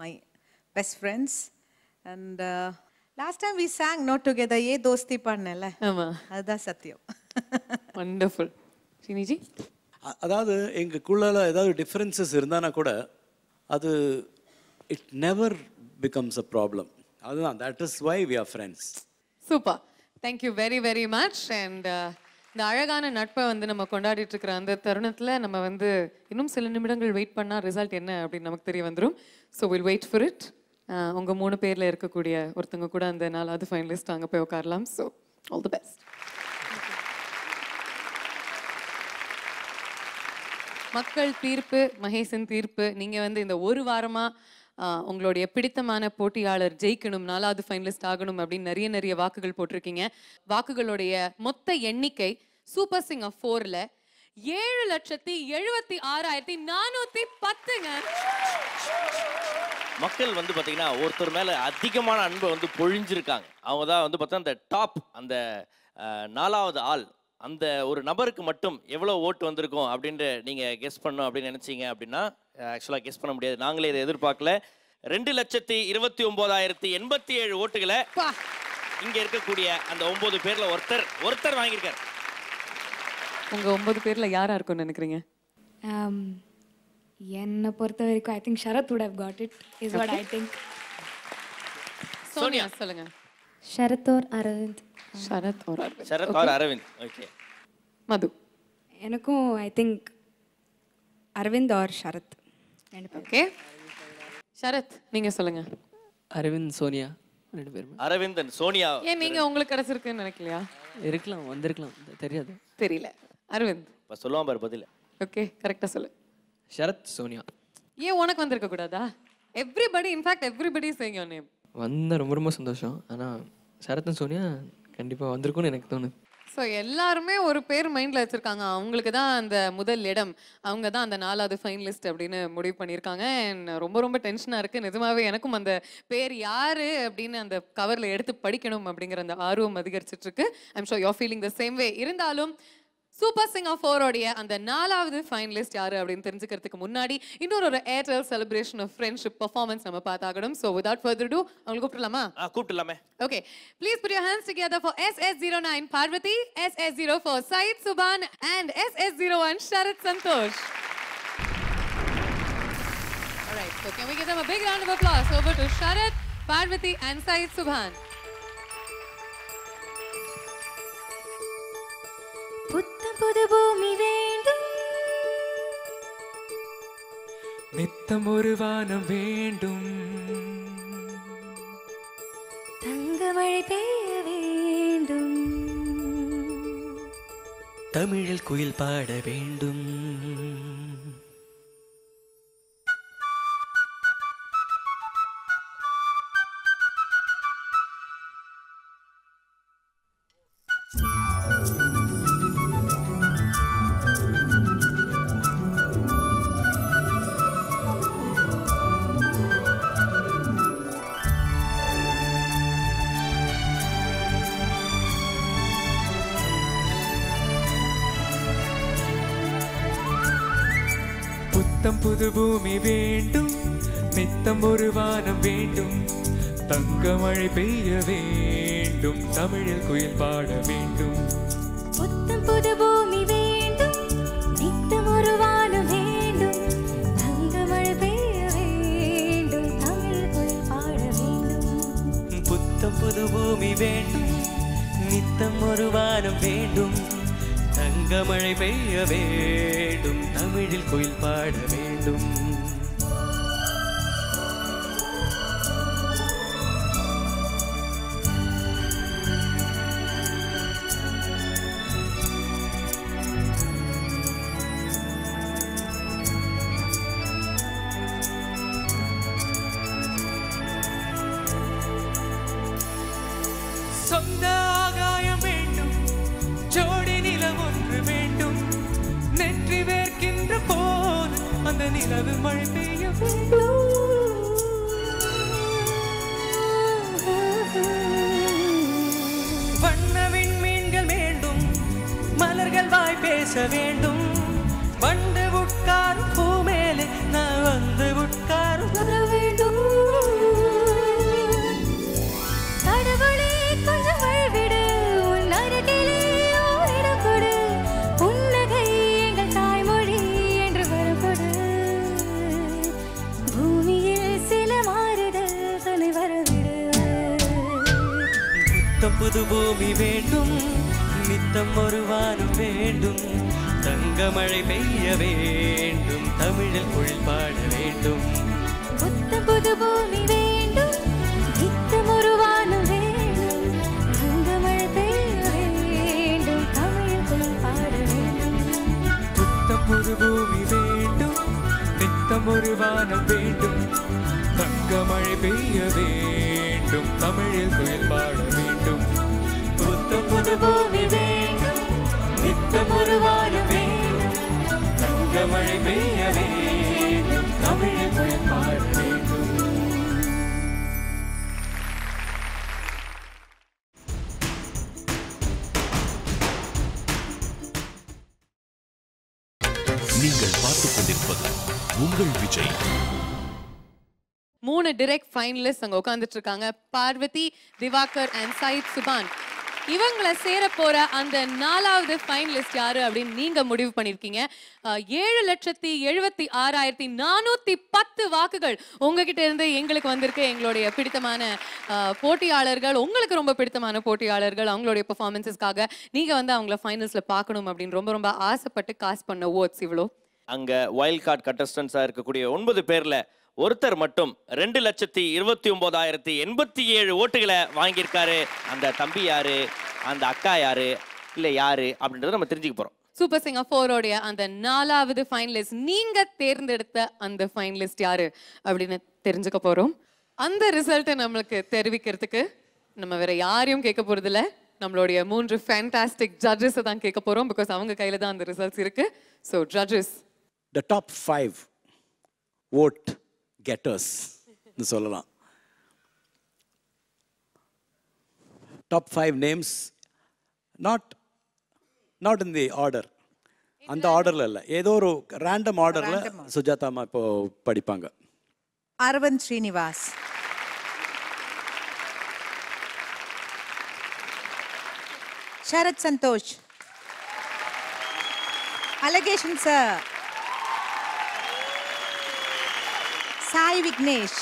my best friends, and last time we sang Not Together ye dosti pannela ஆமா adha satyam. Wonderful. Sriniji? அதாவது எங்களுக்குள்ள ஏதாவது differences இருந்தானா கூட அது it never becomes a problem. அதுதான் that is why we are friends. Super. Thank you very very much. And இந்த அழகான நட்பை வந்து நம்ம கொண்டாடிட்டு இருக்கிற அந்த தருணத்துல நம்ம வந்து இன்னும் சில நிமிடங்கள் வெயிட் பண்ணா ரிசல்ட் என்ன அப்படின்னு நமக்கு தெரிய வந்துரும். So will wait for it. உங்க 3 பேர்ல இருக்கக்கூடிய ஒருத்தங்க கூட அந்த 4வது ஃபைனலிஸ்ட் அங்கே போய் உட்காரலாம். So all the best. மக்கள் தீர்ப்பு, மகேசன் தீர்ப்பு. நீங்க வந்து இந்த ஒரு வாரமா உங்களுடைய பிடித்தமான போட்டியாளர் ஜெயிக்கணும், 4வது ஃபைனலிஸ்ட் ஆகணும் அப்படின்னு நிறைய வாக்குகள் போட்டிருக்கீங்க. வாக்குகளுடைய மொத்த எண்ணிக்கை சூப்பர் சிங்கர் 4ல 7,76,410ங்க. மக்கள் வந்து பார்த்தீங்கன்னா ஒருத்தர் மேலே அதிகமான அன்பை வந்து பொழிஞ்சிருக்காங்க. அவங்க தான் வந்து பார்த்தா அந்த டாப், அந்த 4வது ஆள், அந்த ஒரு நபருக்கு மட்டும் எவ்வளோ ஓட்டு வந்திருக்கும் அப்படின்ற நீங்கள் கெஸ் பண்ணணும் அப்படின்னு நினச்சிங்க அப்படின்னா ஆக்சுவலாக கெஸ் பண்ண முடியாது. நாங்களே இதை எதிர்பார்க்கல. 2,29,087 ஓட்டுகளை இங்கே இருக்கக்கூடிய அந்த 9 பேரில் ஒருத்தர் வாங்கியிருக்காரு. உங்கள் 9 பேரில் யாராக இருக்கும்னு நினைக்கிறீங்க? என்னை பொறுத்த வரைக்கும் I think Sharath would have got it is what I think. Sonia சொல்லுங்க. ஷரத் और அரவிந்த். ஷரத் और அரவிந்த். ஷரத் और அரவிந்த். ஓகே. மது. எனக்கும் ஐ திங்க் அரவிந்த் और ஷரத். ஓகே. ஷரத் நீங்க சொல்லுங்க. அரவிந்த் சோனியா 2 பேரும். அரவிந்த் and சோனியா. ஏன் நீங்க உங்களுக்கு கிடைச்சிருக்குன்னு நினைக்கலையா? இருக்கலாம், வந்திருக்கலாம், தெரியாது. தெரியல. அரவிந்த். இப்போ சொல்லுவான் பாரு பதில். ஓகே, கரெக்டா சொல்லு. ஷரத் சோனியா. ஏன் உனக்கு வந்திருக்க கூடாதா? Everybody, in fact everybody is saying your name. வந்த ரொம்ப சந்தோஷம். ஆனா ஷரத் சோனியா கண்டிப்பா வந்திருக்கும்னு எனக்கு தோணுது. ஸோ எல்லாருமே ஒரு பேர் மைண்டில் வச்சுருக்காங்க. அவங்களுக்கு தான் அந்த முதல் இடம், அவங்க தான் அந்த 4வது ஃபைனலிஸ்ட் அப்படின்னு முடிவு பண்ணியிருக்காங்க. அண்ட் ரொம்ப டென்ஷனாக இருக்குது நிஜமாவே. எனக்கும் அந்த பேர் யார் அப்படின்னு அந்த கவரில் எடுத்து படிக்கணும் அப்படிங்கிற அந்த ஆர்வம் அதிகரிச்சிட்ருக்கு. I'm sure you're feeling the same way. இருந்தாலும் சூப்பர் சிங்கர் 4 அந்த 4வது ஃபைனலிஸ்ட் யாரு அப்படின்னு தெரிஞ்சுக்கிறதுக்கு முன்னாடி இன்னொரு Airtel celebration of friendship performance நம்ம பார்த்தாகணும். ஸோ வித்வுட் ஃபர்தர் டு அவங்க கூப்பிடலாமா? கூப்பிடலாமே. Okay, please put your hands together for SS09 Parvathi, SS04 Syed Subhan and SS01 Sharath Santhosh. Alright, so can we give them a big round of applause over to Sharath, Parvathi and Said Subhan. புத்தம் புது பூமி வேண்டும், நித்தம் ஒரு வானம் வேண்டும், தங்க மழை பெய்ய வேண்டும், தமிழில் குயில் பாட வேண்டும். புத்தம் புது பூமி வேண்டும், நித்தம் ஒரு வானம் வேண்டும், தங்க மழை பெய்ய வேண்டும், தமிழில் குயில் பாட வேண்டும். புத்தம் புது பூமி வேண்டும், நித்தம் ஒரு வானம் வேண்டும், தங்க மழை பெய்ய வேண்டும், தமிழ் குயில் பாட வேண்டும். புத்தம் புது பூமி வேண்டும், நித்தம் ஒரு வானம் வேண்டும், தங்க மழை பெய்ய வேண்டும், தமிழில் குயில் பாட வேண்டும். சொந்த ஆகாயம் வேண்டும், ஜோடி நிலம் ஒன்று வேண்டும், நெற்றி வேர்க்கின்ற போது அந்த நிலவு மழை பெய்ய வேண்டும். வண்ணவின் மீன்கள் வேண்டும், மலர்கள் வாய் பேச வேண்டும், வண்டு உட்காரும் பூ மேலே நான் வந்து உட்காரும் வர வேண்டும். கடவுளே கொஞ்சம் வழிவிடு, உன் அருகிலே ஓரிடம் கொடு, புன்னகை எங்கள் தாய்மொழி என்று வரப்படு. பூமியில் சில மாறுதல்களை வரவிடு. புத்தம் புது பூமி வேண்டும், நித்தம் ஒரு வானம் வேண்டும், தங்க மழை பெய்ய வேண்டும், தமிழில் குயில் பாட வேண்டும். புத்தம் புது பூமி வேண்டும், நித்தம் ஒரு வானம் வேண்டும், தங்க மழை பெய்ய வேண்டும், தமிழில் குயில் பாட வேண்டும். புத்தம் புது பூமி வேண்டும், நித்தம் ஒரு வானம் வேண்டும், தங்க மழை பெய்ய வேண்டும், தமிழில் குயில் பாட வேண்டும். புத்தம் புது பூமி வேண்டும், நித்தம் ஒரு வானம் வேண்டும், தங்க மழை பெய்ய வேண்டும், தமிழில் குயில் பாட வேண்டும். நீங்கள் பார்த்துக் கொண்டிருப்பது உங்கள் விஜய். 3 direct finalists அங்க உட்கார்ந்துட்டு இருக்காங்க. Parvati, Diwakar and Said Subhan. இவங்கள சேர போற அந்த 4வது ஃபைனலிஸ்ட் யாரு அப்படின்னு நீங்க முடிவு பண்ணிருக்கீங்க. 7,76,410 வாக்குகள் உங்ககிட்ட இருந்து எங்களுக்கு வந்திருக்கு. எங்களுடைய பிடித்தமான போட்டியாளர்கள், உங்களுக்கு ரொம்ப பிடித்தமான போட்டியாளர்கள், அவங்களுடைய பெர்ஃபார்மன்ஸஸ்க்காக நீங்க வந்து அவங்கள ஃபைனல்ஸ்ல பார்க்கணும் அப்படின்னு ரொம்ப ரொம்ப ஆசைப்பட்டு காஸ்ட் பண்ண ஓட்ஸ் இவ்வளோ. அங்க வைல்ட் கார்டு கண்டஸ்டன்ஸா இருக்கக்கூடிய 9 பேர்ல ஒருத்தர் மட்டும் 2,29,087 ஓட்டுகளை வாங்கியிருக்காரு. அந்த தம்பி யாரு, அந்த அக்கா யாரு, இல்ல யாரு அப்படின்றத நம்ம தெரிஞ்சுக்க போறோம். சூப்பர் சிங்கர் 4 அந்த 4வது ஃபைனலிஸ்ட், நீங்க தேர்ந்தெடுத்த அந்த ஃபைனலிஸ்ட் யாரு அப்படின்னு தெரிஞ்சுக்க போறோம். அந்த ரிசல்ட்டை நம்மளுக்கு தெரிவிக்கிறதுக்கு நம்ம வேற யாரையும் கேட்க போறது இல்ல, நம்மளுடைய 3 ஃபேண்டாஸ்டிக் ஜட்ஜஸ் தான் கேட்க போறோம். பிகாஸ் அவங்க கையில தான் அந்த ரிசல்ட்ஸ் இருக்கு. So judges, the top 5 vote getters னு சொல்லலாம். top 5 names, not in the order. அந்த ஆர்டர்ல இல்ல, ஏதோ ஒரு ரேண்டம் ஆர்டர்ல சுஜாதா அம்மா இப்போ படிப்பாங்க. அரவிந்த் ஸ்ரீனிவாஸ், சரத் சந்தோஷ், அலகேஷன் சார், சாய் விக்னேஷ்,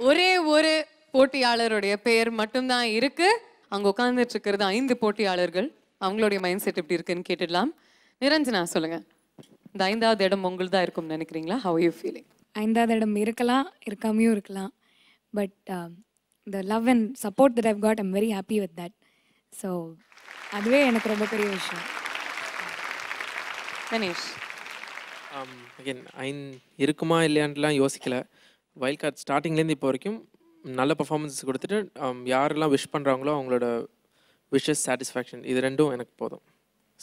ஒரே ஒரு போட்டியாளருடைய பெயர் மட்டும்தான் இருக்கு. அங்க உட்கார்ந்துட்டு இருக்கிறது 5 போட்டியாளர்கள். அவங்களுடைய மைண்ட் செட் எப்படி இருக்குன்னு கேட்டுடலாம். நிரஞ்சனா சொல்லுங்க. இந்த 5வது இடம் உங்களுக்கு தான் இருக்கும்னு நினைக்கிறீங்களா? How are you feeling? 5வது இடம் இருக்கலாம், இருக்காமையும் இருக்கலாம். But the love and support that I've got, I'm very happy with that. So அதுவே எனக்கு ரொம்ப பெரிய விஷயம். கணேஷ் அகைன் இருக்குமா இல்லையான்ட்டுலாம் யோசிக்கல. வைல்ட் கார்டு ஸ்டார்டிங்லேருந்து இப்போ வரைக்கும் நல்ல பர்ஃபார்மன்ஸ் கொடுத்துட்டு யாரெல்லாம் விஷ் பண்ணுறாங்களோ அவங்களோட விஷஸ் சாட்டிஸ்ஃபேக்ஷன் இது ரெண்டும் எனக்கு போதும்.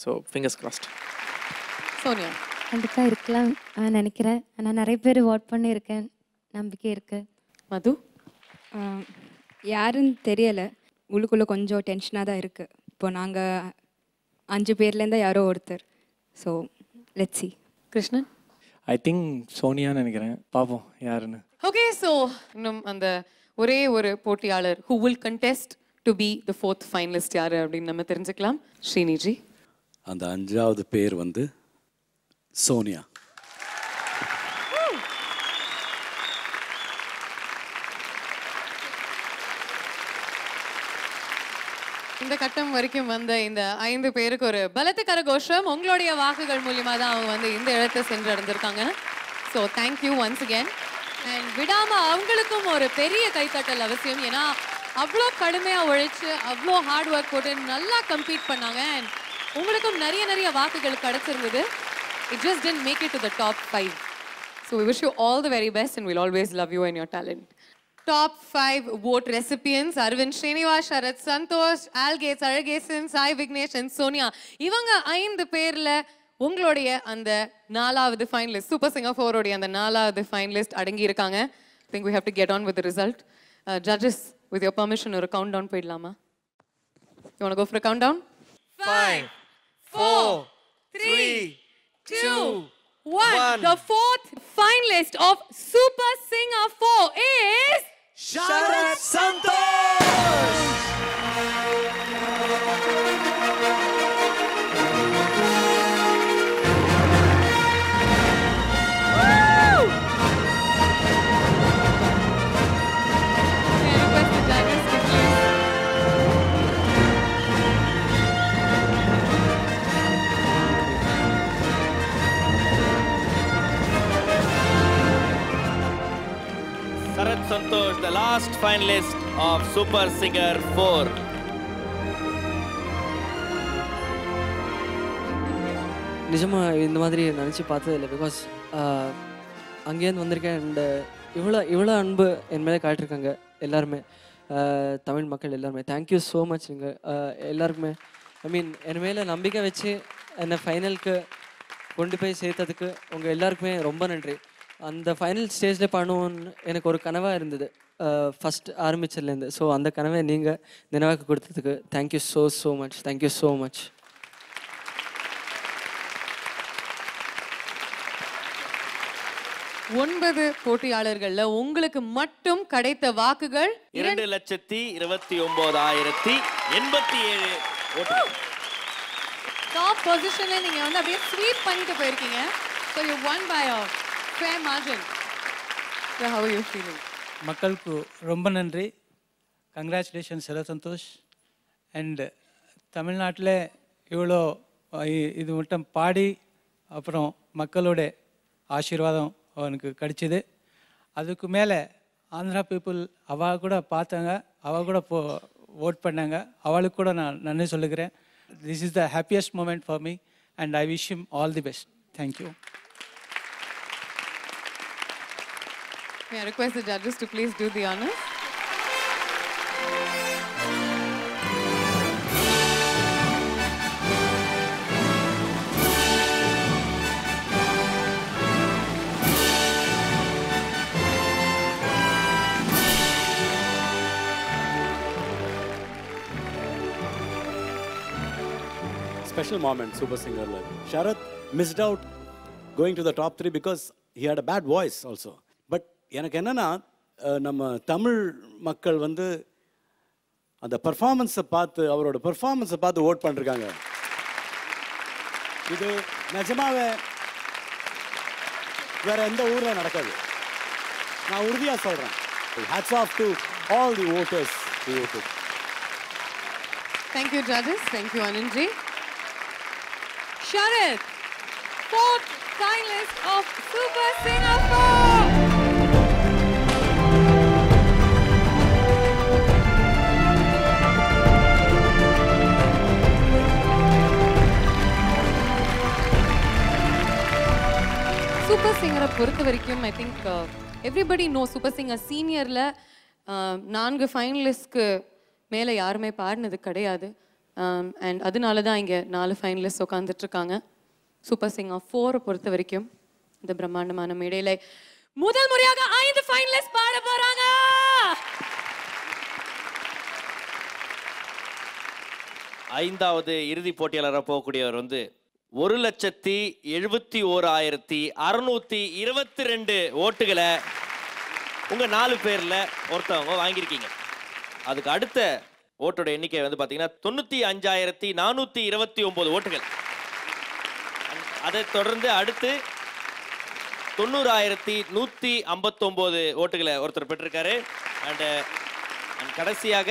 So fingers crossed. சோனியா கண்டிப்பாக இருக்கலாம் நினைக்கிறேன். ஆனால் நிறைய பேர் வாட் பண்ணியிருக்கேன், நம்பிக்கை இருக்கு. மது யாருன்னு தெரியலை, உள்ளுக்குள்ளே கொஞ்சம் டென்ஷனாக தான் இருக்குது. இப்போ நாங்கள் 5 பேர்லேருந்தா யாரோ ஒருத்தர். So let's see. Krishnan I think சோனியான்னு நினைக்கிறேன். பார்ப்போம் யாருன்னு. ஓகே, ஸோ இன்னும் அந்த ஒரே ஒரு போட்டியாளர் who will contest to be the 4th finalist யாரு அப்படின்னு நம்ம தெரிஞ்சுக்கலாம். ஸ்ரீனிஜி. அந்த 5வது பேர் வந்து சோனியா. இந்த கட்டம் வரைக்கும் வந்த இந்த 5 பேருக்கு ஒரு பலத்த கரகோஷம். உங்களுடைய வாக்குகள் மூலியமா தான் அவங்க வந்து இந்த இடத்தை சென்று அடைஞ்சிருக்காங்க. So thank you once again. And விடாம அவங்களுக்கும் ஒரு பெரிய கைத்தட்டல் அவசியம். ஏன்னா அவ்வளோ கடுமையாக உழைச்சு அவ்வளோ ஹார்ட் ஒர்க் போட்டு நல்லா கம்ப்ளீட் பண்ணாங்க. அண்ட் உங்களுக்கும் நிறைய வாக்குகள் கிடைச்சிருந்தது. It just didn't make it to the top 5. So we wish you all the very best and we'll always love you and your talent. Top 5 vote recipients: Arvind Srinivas, Sharath Santosh, Al Gates, Aragesan, Sai Vignesh and Sonia. இவங்க 5 பேர்ல உங்களுடைய அந்த 4வது finalist, super singer 4 உடைய அந்த 4வது finalist அடங்கி இருக்காங்க. I think we have to get on with the result. Judges, with your permission, ஒரு countdown போயிடலாமா? You want to go for a countdown? 5, 4, 3, 2, 1. The 4th finalist of Super Singer 4 is Sharath Santosh. Sharath Santosh, the last finalist of Super Singer 4. நிஜமாக இந்த மாதிரி நினச்சி பார்த்தது இல்லை. Because அங்கேருந்து வந்திருக்கேன். அண்ட் இவ்வளோ அன்பு என் மேலே காட்டிருக்காங்க எல்லாருமே, தமிழ் மக்கள் எல்லாருமே. Thank you so much. நீங்கள் எல்லாருக்குமே ஐ மீன் என் மேலே நம்பிக்கை வச்சு என்னை ஃபைனலுக்கு கொண்டு போய் சேர்த்ததுக்கு உங்கள் எல்லாருக்குமே ரொம்ப நன்றி. அந்த ஃபைனல் ஸ்டேஜில் பண்ணணும்னு எனக்கு ஒரு கனவாக இருந்தது ஃபஸ்ட் ஆரம்பிச்சதுலேருந்து. ஸோ அந்த கனவை நீங்கள் நினைவாக்க கொடுத்ததுக்கு thank you so much. Thank you so much. ஒன்பது போட்டியாளர்கள்ல உங்களுக்கு மட்டும் கிடைத்த வாக்குகள் 2,29,087 ஓட்டுகள். டாப் பொசிஷன்ல நீங்க வந்து அப்படியே ஸ்வீப் பண்ணிட்டு போயிருக்கீங்க. So you won by a fair margin. So how are you feeling? மக்களுக்கு ரொம்ப நன்றி. கங்க்ராச்சுலேஷன் ஷரத் சந்தோஷ். அண்ட் தமிழ்நாட்டில் இவ்வளோ இது மட்டும் பாடி அப்புறம் மக்களோட ஆசீர்வாதம் அவனுக்கு கிடைச்சிது. அதுக்கு மேலே ஆந்திரா பீப்புள் அவள் கூட பார்த்தாங்க, அவள் கூட ஓட் பண்ணாங்க. அவளுக்கு கூட நான் நன்றி சொல்லுகிறேன். This is the happiest moment for me and I wish him all the best. Thank you. May I request the judges to please do the honors? Special moment, Super Singer. Sharath missed out going to the top 3 because he had a bad voice also. But எனக்கு என்னன்னா நம்ம தமிழ் மக்கள் வந்து அந்த பெர்ஃபார்மன்ஸை பார்த்து அவரோட பெர்ஃபார்மன்ஸை பார்த்து vote பண்ணிருக்காங்க. இது நிஜமாவே வேற எந்த ஊரில் நடக்காது. நான் உறுதியாக சொல்கிறேன். Hats off to all the voters who voted. Thank you, judges. Thank you, Anandji. Sharad, 4th finalist of Super Singer 4. Super சிங்கரை பொறுத்த வரைக்கும் I think everybody know super singer சீனியரில் 4 ஃபைனலிஸ்ட்க்கு மேலே யாருமே பாடினது கிடையாது. அண்ட் அதனால தான் இங்கே 4 ஃபைனலிஸ்ட் உட்காந்துட்ருக்காங்க. சூப்பர் சிங்கர் 4 பொறுத்த வரைக்கும் இந்த பிரம்மாண்டமான மேடையில் முதல் முறையாக 5 ஃபைனலிஸ்ட் பாட போகிறாங்க. ஐந்தாவது இறுதி போட்டியாளராக போகக்கூடியவர் வந்து 1,71,622 ஓட்டுகளை உங்கள் 4 பேரில் ஒருத்தவங்க வாங்கியிருக்கீங்க. அதுக்கு அடுத்த ஓட்டோட எண்ணிக்கை வந்து பார்த்தீங்கன்னா 95,429 ஓட்டுகள். அதை தொடர்ந்து அடுத்து 90,159 ஓட்டுகளை ஒருத்தர் பெற்றிருக்காரு. அண்ட் கடைசியாக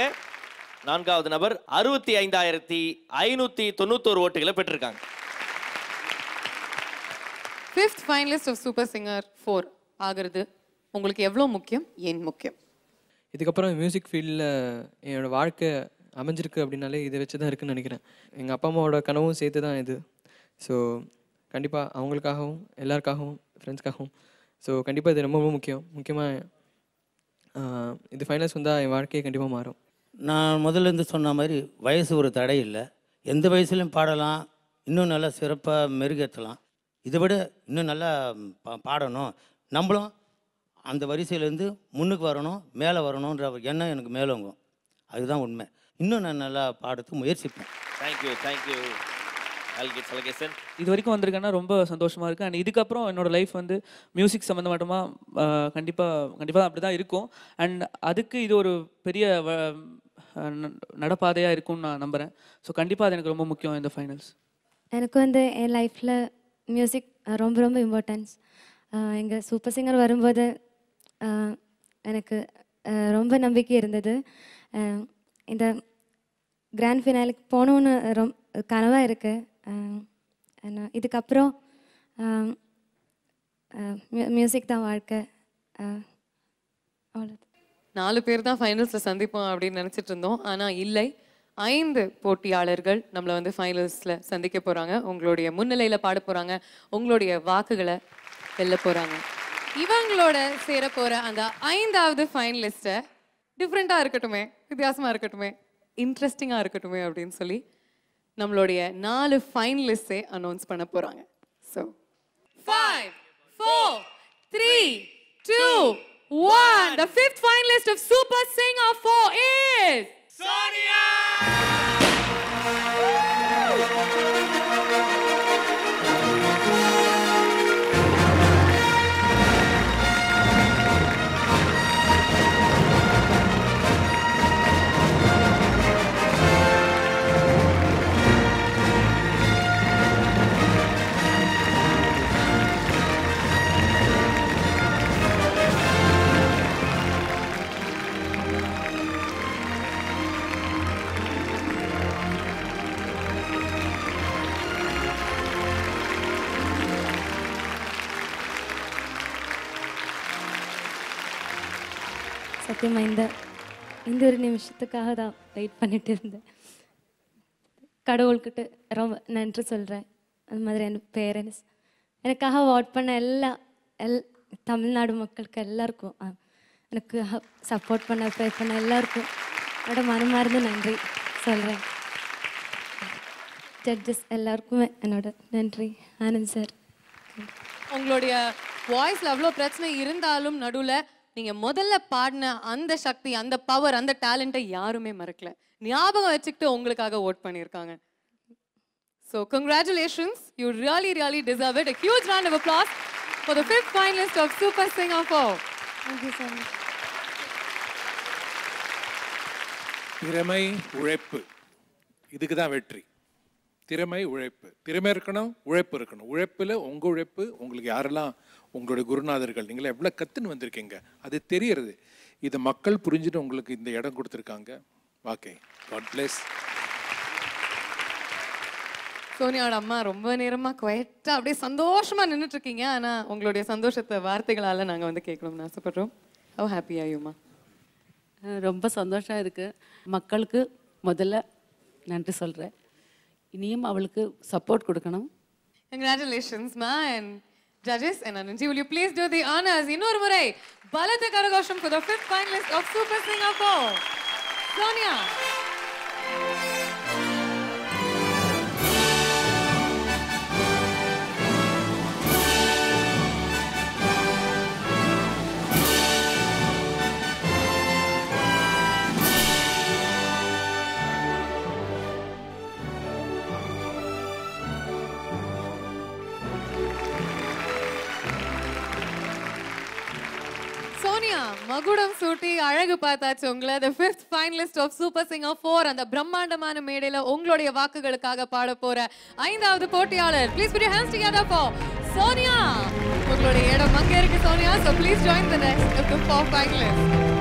4வது நபர் 65,591 ஓட்டுகளை பெற்றிருக்காங்க. 5th finalist of Super Singer 4 ஆகிறது உங்களுக்கு எவ்வளோ முக்கியம், ஏன் முக்கியம்? இதுக்கப்புறம் மியூசிக் ஃபீல்டில் என்னோடய வாழ்க்கை அமைஞ்சிருக்கு அப்படின்னாலே இதை வச்சு தான் இருக்குன்னு நினைக்கிறேன். எங்கள் அப்பா அம்மாவோட கனவும் சேர்த்து தான் இது. ஸோ கண்டிப்பாக அவங்களுக்காகவும் எல்லாருக்காகவும் ஃப்ரெண்ட்ஸ்க்காகவும் ஸோ கண்டிப்பாக இது ரொம்ப ரொம்ப முக்கியமாக இது ஃபைனல்ஸ் வந்தால் என் வாழ்க்கையை கண்டிப்பாக மாறும். நான் முதல்லேருந்து சொன்ன மாதிரி வயசு ஒரு தடை இல்லை. எந்த வயசுலையும் பாடலாம், இன்னும் நல்லா சிறப்பாக மெருகேற்றலாம். இதை விட இன்னும் நல்லா பாடணும், நம்மளும் அந்த வரிசையிலேருந்து முன்னுக்கு வரணும், மேலே வரணுன்ற எண்ணம் எனக்கு மேலோங்கும். அதுதான் உண்மை. இன்னும் நான் நல்லா பாடத்துக்கு முயற்சிப்பேன். தேங்க்யூ. இது வரைக்கும் வந்திருக்கேன்னா ரொம்ப சந்தோஷமாக இருக்குது. அண்ட் இதுக்கப்புறம் என்னோட லைஃப் வந்து மியூசிக் சம்மந்தமாட்டமாக கண்டிப்பாக அப்படி தான் இருக்கும். அண்ட் அதுக்கு இது ஒரு பெரிய நடப்பாதையாக இருக்கும்னு நான் நம்புகிறேன். ஸோ கண்டிப்பாக அது எனக்கு ரொம்ப முக்கியம் இந்த ஃபைனல்ஸ். எனக்கு வந்து என் லைஃப்பில் மியூசிக் ரொம்ப ரொம்ப இம்பார்ட்டன்ஸ். எங்கள் சூப்பர் சிங்கர் வரும்போது எனக்கு ரொம்ப நம்பிக்கை இருந்தது. இந்த கிராண்ட் ஃபினாலுக்கு போகணுன்னு கனவாக இருக்குது. இதுக்கப்புறம் மியூசிக் தான் வாழ்க்கை. அவ்வளோ 4 பேர் தான் ஃபைனல்ஸில் சந்திப்போம் அப்படின்னு நினச்சிட்டு இருந்தோம். ஆனால் இல்லை, 5 போட்டியாளர்கள் நம்மளை வந்து ஃபைனல்ஸில் சந்திக்க போகிறாங்க. உங்களுடைய முன்னிலையில் பாட போகிறாங்க, உங்களுடைய வாக்குகளை வெல்ல போகிறாங்க. இவங்களோட சேர போகிற அந்த 5வது ஃபைனலிஸ்ட்டை டிஃப்ரெண்ட்டாக இருக்கட்டுமே, வித்தியாசமாக இருக்கட்டுமே, இன்ட்ரெஸ்டிங்காக இருக்கட்டுமே அப்படின்னு சொல்லி நம்மளுடைய 4 ஃபைனலிஸ்டே அனௌன்ஸ் பண்ண போகிறாங்க. So 5, 4, 3, 2, 1. The 5th finalist of Super Singer 4 is Sonia! சத்தியமாக இந்த ஒரு நிமிஷத்துக்காக தான் வெயிட் பண்ணிட்டு இருந்தேன். கடவுள்கிட்ட ரொம்ப நன்றி சொல்கிறேன். அது மாதிரி என் பேரண்ட்ஸ், எனக்காக வாட் பண்ண தமிழ்நாடு மக்களுக்கு எல்லாருக்கும், எனக்கு சப்போர்ட் பண்ண ப்ரே பண்ண எல்லாருக்கும் என்னோட மனமார்ந்து நன்றி சொல்கிறேன். ஜட்ஜஸ் எல்லாருக்குமே என்னோட நன்றி. ஆனந்த் சார், உங்களுடைய வாய்ஸில் அவ்வளோ பிரச்சனை இருந்தாலும் நடுவில் நீங்கள் முதல்ல பாடின அந்த சக்தி, அந்த பவர், அந்த டேலண்ட்டை யாருமே மறக்கல. ஞாபகம் வச்சுக்கிட்டு உங்களுக்காக ஓட் பண்ணியிருக்காங்க. So congratulations, you really deserve it. A huge round of applause for the 5th finalist of Super Singer 4. Thank you so much. திறமை, உழைப்பு, இதுக்கு தான் வெற்றி. திறமை, உழைப்பு. திறமை இருக்கணும், உழைப்பு இருக்கணும். உழைப்பில் உங்கள் உழைப்பு, உங்களுக்கு யாரெல்லாம் உங்களுடைய குருநாதர்கள் நீங்களே எவ்வளோ கற்றுன்னு வந்திருக்கீங்க அது தெரியறது. இது மக்கள் புரிஞ்சுட்டு உங்களுக்கு இந்த இடம் கொடுத்துருக்காங்க. Okay, God bless. சோனியாவோட அம்மா ரொம்ப நேரமா குவைட்டா அப்படியே சந்தோஷமா நின்றுட்டு இருக்கீங்க. ஆனா உங்களுடைய சந்தோஷத்தை வார்த்தைகளால நாங்க வந்து கேட்கணும்னு ஆசைப்படுறோம். ஹவ் ஹாப்பி ஆர் யூமா? ரொம்ப சந்தோஷம் இருக்கு. மக்களுக்கு முதல்ல நன்றி சொல்றேன். இனியும் அவளுக்கு சப்போர்ட் கொடுக்கணும். Congratulations ma, and judges and Ananji, will you please do the honors? இன்னொரு முறை பலத்த கரகோஷம் for the 5th finalist of Super Singer 4, Sonia. Sonia, மகுடம் சூட்டி அழகு பார்த்தாச்சு உங்களை. The 5th finalist of Super Singer 4 அந்த பிரம்மாண்டமான மேடையில உங்களுடைய வாக்குகளுக்காக பாட போற 5வது போட்டியாளர். Please put your hands together for Sonia. உங்களுடைய இடம் அங்கே இருக்கு Sonia. So please join the next of the 4 finalists.